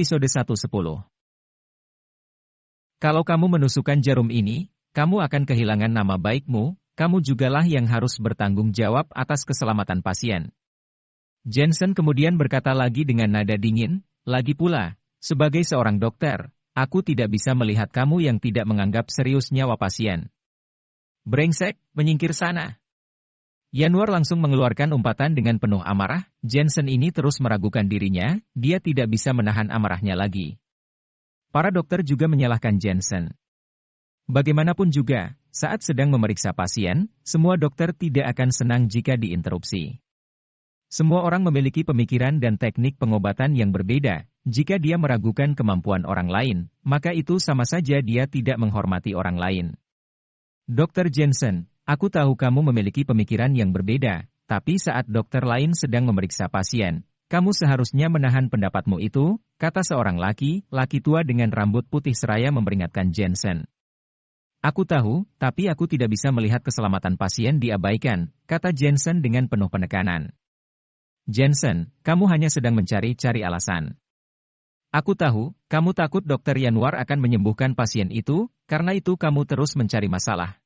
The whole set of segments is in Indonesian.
Episode 110. Kalau kamu menusukkan jarum ini, kamu akan kehilangan nama baikmu, kamu jugalah yang harus bertanggung jawab atas keselamatan pasien. Jensen kemudian berkata lagi dengan nada dingin, lagi pula, sebagai seorang dokter, aku tidak bisa melihat kamu yang tidak menganggap serius nyawa pasien. Brengsek, menyingkir sana. Yanwar langsung mengeluarkan umpatan dengan penuh amarah. Jensen ini terus meragukan dirinya, dia tidak bisa menahan amarahnya lagi. Para dokter juga menyalahkan Jensen. Bagaimanapun juga, saat sedang memeriksa pasien, semua dokter tidak akan senang jika diinterupsi. Semua orang memiliki pemikiran dan teknik pengobatan yang berbeda. Jika dia meragukan kemampuan orang lain, maka itu sama saja dia tidak menghormati orang lain. Dr. Jensen, aku tahu kamu memiliki pemikiran yang berbeda, tapi saat dokter lain sedang memeriksa pasien, kamu seharusnya menahan pendapatmu itu, kata seorang laki tua dengan rambut putih seraya memperingatkan Jensen. Aku tahu, tapi aku tidak bisa melihat keselamatan pasien diabaikan, kata Jensen dengan penuh penekanan. Jensen, kamu hanya sedang mencari-cari alasan. Aku tahu, kamu takut Dr. Yanwar akan menyembuhkan pasien itu, karena itu kamu terus mencari masalah.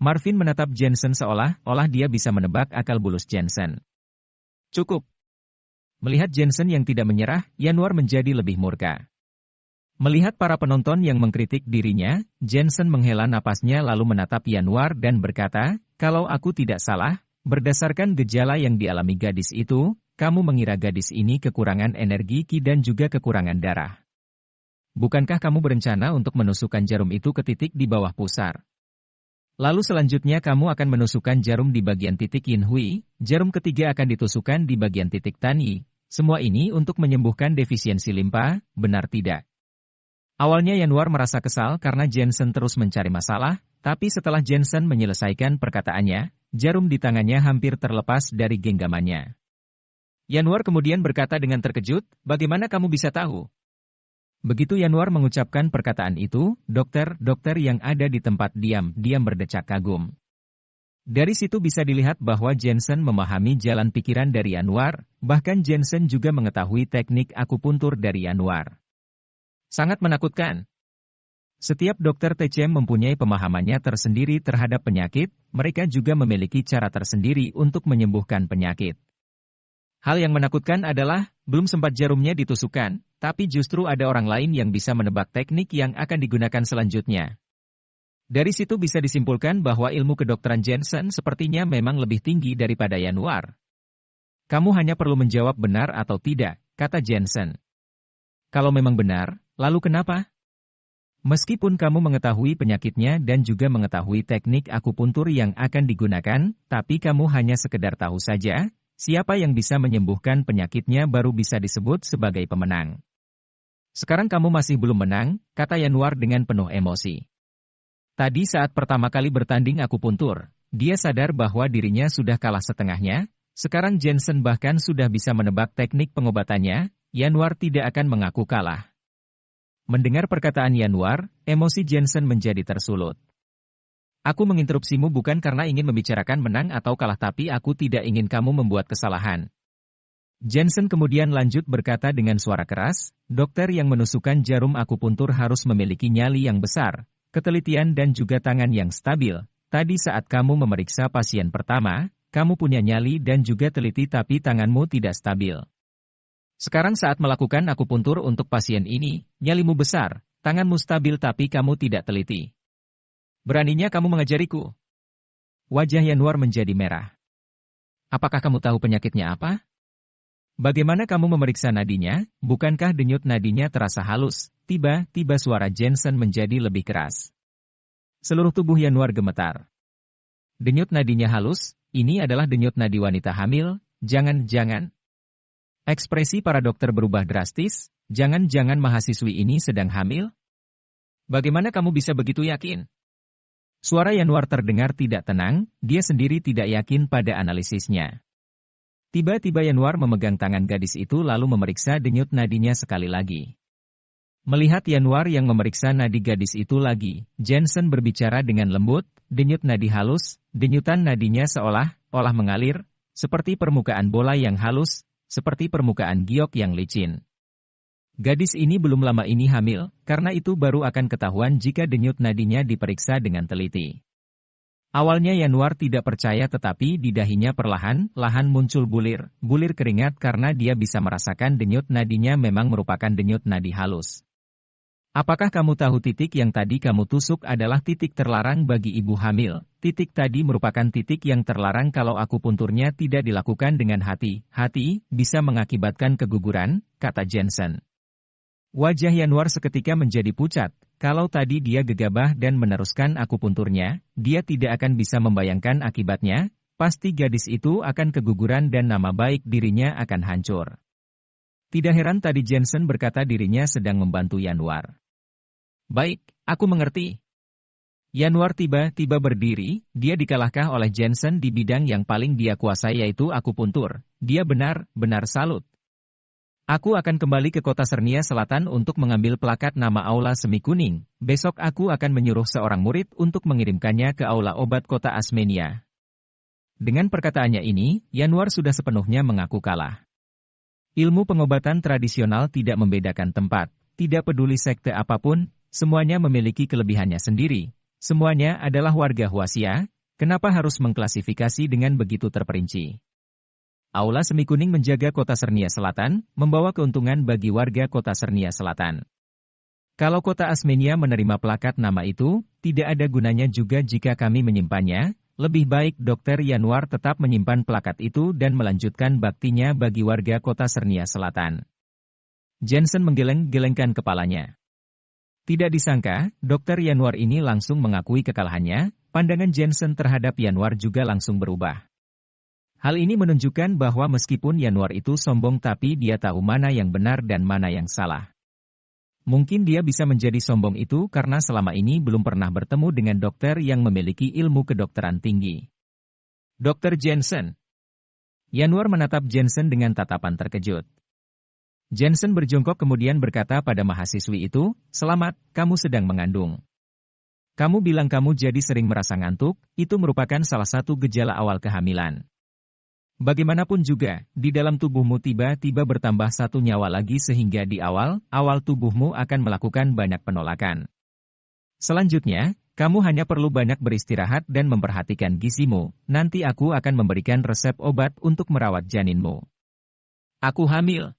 Marvin menatap Jensen seolah-olah dia bisa menebak akal bulus Jensen. Cukup. Melihat Jensen yang tidak menyerah, Yanwar menjadi lebih murka. Melihat para penonton yang mengkritik dirinya, Jensen menghela napasnya lalu menatap Yanwar dan berkata, kalau aku tidak salah, berdasarkan gejala yang dialami gadis itu, kamu mengira gadis ini kekurangan energi ki dan juga kekurangan darah. Bukankah kamu berencana untuk menusukkan jarum itu ke titik di bawah pusar? Lalu selanjutnya kamu akan menusukkan jarum di bagian titik Yin Hui, jarum ketiga akan ditusukkan di bagian titik Tan Yi. Semua ini untuk menyembuhkan defisiensi limpa, benar tidak? Awalnya Yanwar merasa kesal karena Jensen terus mencari masalah, tapi setelah Jensen menyelesaikan perkataannya, jarum di tangannya hampir terlepas dari genggamannya. Yanwar kemudian berkata dengan terkejut, bagaimana kamu bisa tahu? Begitu Yanwar mengucapkan perkataan itu, dokter yang ada di tempat diam berdecak kagum. Dari situ bisa dilihat bahwa Jensen memahami jalan pikiran dari Yanwar, bahkan Jensen juga mengetahui teknik akupuntur dari Yanwar. Sangat menakutkan. Setiap dokter TCM mempunyai pemahamannya tersendiri terhadap penyakit, mereka juga memiliki cara tersendiri untuk menyembuhkan penyakit. Hal yang menakutkan adalah, belum sempat jarumnya ditusukkan, tapi justru ada orang lain yang bisa menebak teknik yang akan digunakan selanjutnya. Dari situ bisa disimpulkan bahwa ilmu kedokteran Jensen sepertinya memang lebih tinggi daripada Yanwar. Kamu hanya perlu menjawab benar atau tidak, kata Jensen. Kalau memang benar, lalu kenapa? Meskipun kamu mengetahui penyakitnya dan juga mengetahui teknik akupuntur yang akan digunakan, tapi kamu hanya sekedar tahu saja, siapa yang bisa menyembuhkan penyakitnya baru bisa disebut sebagai pemenang. Sekarang kamu masih belum menang, kata Yanwar dengan penuh emosi. Tadi saat pertama kali bertanding akupuntur, dia sadar bahwa dirinya sudah kalah setengahnya, sekarang Jensen bahkan sudah bisa menebak teknik pengobatannya, Yanwar tidak akan mengaku kalah. Mendengar perkataan Yanwar, emosi Jensen menjadi tersulut. Aku menginterupsimu bukan karena ingin membicarakan menang atau kalah tapi aku tidak ingin kamu membuat kesalahan. Jensen kemudian lanjut berkata dengan suara keras, dokter yang menusukkan jarum akupuntur harus memiliki nyali yang besar, ketelitian dan juga tangan yang stabil. Tadi saat kamu memeriksa pasien pertama, kamu punya nyali dan juga teliti tapi tanganmu tidak stabil. Sekarang saat melakukan akupuntur untuk pasien ini, nyalimu besar, tanganmu stabil tapi kamu tidak teliti. Beraninya kamu mengajariku? Wajah Yanwar menjadi merah. Apakah kamu tahu penyakitnya apa? Bagaimana kamu memeriksa nadinya? Bukankah denyut nadinya terasa halus? Tiba-tiba suara Jensen menjadi lebih keras. Seluruh tubuh Yanwar gemetar. Denyut nadinya halus? Ini adalah denyut nadi wanita hamil? Jangan-jangan. Ekspresi para dokter berubah drastis. Jangan-jangan mahasiswi ini sedang hamil? Bagaimana kamu bisa begitu yakin? Suara Yanwar terdengar tidak tenang, dia sendiri tidak yakin pada analisisnya. Tiba-tiba Yanwar memegang tangan gadis itu lalu memeriksa denyut nadinya sekali lagi. Melihat Yanwar yang memeriksa nadi gadis itu lagi, Jensen berbicara dengan lembut, denyut nadi halus, denyutan nadinya seolah-olah mengalir, seperti permukaan bola yang halus, seperti permukaan giok yang licin. Gadis ini belum lama ini hamil, karena itu baru akan ketahuan jika denyut nadinya diperiksa dengan teliti. Awalnya Yanuar tidak percaya tetapi di dahinya perlahan-lahan muncul bulir keringat karena dia bisa merasakan denyut nadinya memang merupakan denyut nadi halus. Apakah kamu tahu titik yang tadi kamu tusuk adalah titik terlarang bagi ibu hamil? Titik tadi merupakan titik yang terlarang kalau akupunturnya tidak dilakukan dengan hati-hati, bisa mengakibatkan keguguran, kata Jensen. Wajah Yanuar seketika menjadi pucat. Kalau tadi dia gegabah dan meneruskan akupunturnya, dia tidak akan bisa membayangkan akibatnya, pasti gadis itu akan keguguran dan nama baik dirinya akan hancur. Tidak heran tadi Jensen berkata dirinya sedang membantu Yanuar. Baik, aku mengerti. Yanuar tiba-tiba berdiri, dia dikalahkan oleh Jensen di bidang yang paling dia kuasai yaitu akupuntur. Dia benar-benar salut. Aku akan kembali ke kota Sernia Selatan untuk mengambil plakat nama Aula Semi Kuning. Besok aku akan menyuruh seorang murid untuk mengirimkannya ke Aula Obat Kota Asmenia. Dengan perkataannya ini, Yanuar sudah sepenuhnya mengaku kalah. Ilmu pengobatan tradisional tidak membedakan tempat, tidak peduli sekte apapun, semuanya memiliki kelebihannya sendiri. Semuanya adalah warga Huaxia, kenapa harus mengklasifikasi dengan begitu terperinci? Aula Semi Kuning menjaga kota Sernia Selatan, membawa keuntungan bagi warga kota Sernia Selatan. Kalau kota Asmenia menerima plakat nama itu, tidak ada gunanya juga jika kami menyimpannya, lebih baik Dr. Yanuar tetap menyimpan plakat itu dan melanjutkan baktinya bagi warga kota Sernia Selatan. Jensen menggeleng-gelengkan kepalanya. Tidak disangka, Dr. Yanuar ini langsung mengakui kekalahannya, pandangan Jensen terhadap Yanuar juga langsung berubah. Hal ini menunjukkan bahwa meskipun Yanuar itu sombong tapi dia tahu mana yang benar dan mana yang salah. Mungkin dia bisa menjadi sombong itu karena selama ini belum pernah bertemu dengan dokter yang memiliki ilmu kedokteran tinggi. Dr. Jensen. Yanuar menatap Jensen dengan tatapan terkejut. Jensen berjongkok kemudian berkata pada mahasiswi itu, "Selamat, kamu sedang mengandung. Kamu bilang kamu jadi sering merasa ngantuk, itu merupakan salah satu gejala awal kehamilan. Bagaimanapun juga, di dalam tubuhmu tiba-tiba bertambah satu nyawa lagi sehingga di awal tubuhmu akan melakukan banyak penolakan. Selanjutnya, kamu hanya perlu banyak beristirahat dan memperhatikan gizimu, nanti aku akan memberikan resep obat untuk merawat janinmu." Aku hamil.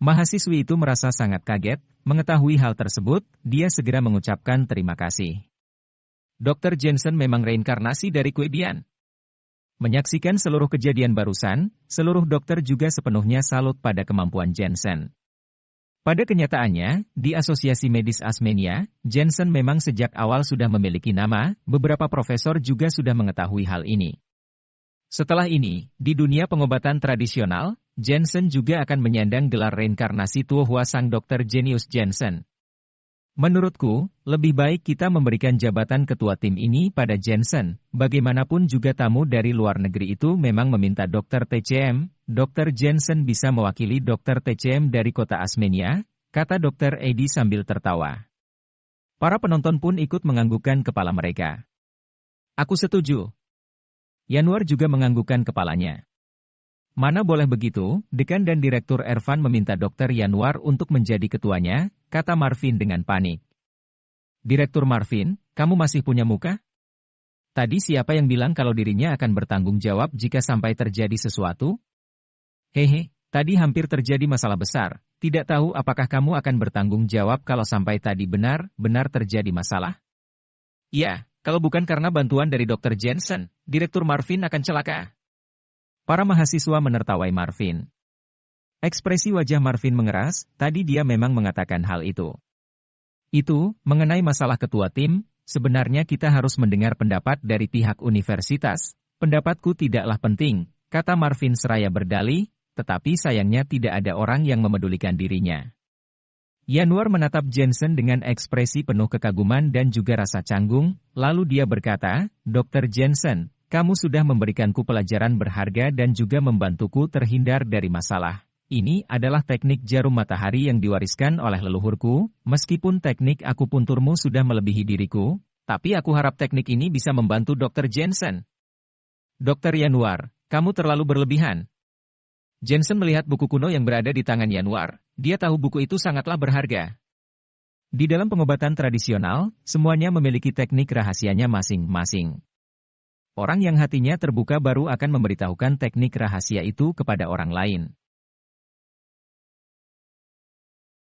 Mahasiswi itu merasa sangat kaget, mengetahui hal tersebut, dia segera mengucapkan terima kasih. Dr. Jensen memang reinkarnasi dari Kuibian. Menyaksikan seluruh kejadian barusan, seluruh dokter juga sepenuhnya salut pada kemampuan Jensen. Pada kenyataannya, di Asosiasi Medis Asmenia, Jensen memang sejak awal sudah memiliki nama, beberapa profesor juga sudah mengetahui hal ini. Setelah ini, di dunia pengobatan tradisional, Jensen juga akan menyandang gelar reinkarnasi Tuo Hua Sang Dr. Genius Jensen. Menurutku, lebih baik kita memberikan jabatan ketua tim ini pada Jensen. Bagaimanapun juga tamu dari luar negeri itu memang meminta Dr. TCM, Dr. Jensen bisa mewakili Dr. TCM dari kota Asmenia, kata Dr. Edi sambil tertawa. Para penonton pun ikut menganggukkan kepala mereka. Aku setuju. Yanuar juga menganggukkan kepalanya. Mana boleh begitu, Dekan dan Direktur Ervan meminta Dr. Yanuar untuk menjadi ketuanya, kata Marvin dengan panik. Direktur Marvin, kamu masih punya muka? Tadi siapa yang bilang kalau dirinya akan bertanggung jawab jika sampai terjadi sesuatu? Hehe, tadi hampir terjadi masalah besar, tidak tahu apakah kamu akan bertanggung jawab kalau sampai tadi benar-benar terjadi masalah? Ya, kalau bukan karena bantuan dari Dr. Jensen, Direktur Marvin akan celaka. Para mahasiswa menertawai Marvin. Ekspresi wajah Marvin mengeras, tadi dia memang mengatakan hal itu. Itu, mengenai masalah ketua tim, sebenarnya kita harus mendengar pendapat dari pihak universitas. Pendapatku tidaklah penting, kata Marvin seraya berdalih, tetapi sayangnya tidak ada orang yang memedulikan dirinya. Yanuar menatap Jensen dengan ekspresi penuh kekaguman dan juga rasa canggung, lalu dia berkata, Dr. Jensen, kamu sudah memberikanku pelajaran berharga dan juga membantuku terhindar dari masalah. Ini adalah teknik jarum matahari yang diwariskan oleh leluhurku, meskipun teknik akupunturmu sudah melebihi diriku, tapi aku harap teknik ini bisa membantu Dr. Jensen. Dr. Yanuar, kamu terlalu berlebihan. Jensen melihat buku kuno yang berada di tangan Yanwar. Dia tahu buku itu sangatlah berharga. Di dalam pengobatan tradisional, semuanya memiliki teknik rahasianya masing-masing. Orang yang hatinya terbuka baru akan memberitahukan teknik rahasia itu kepada orang lain.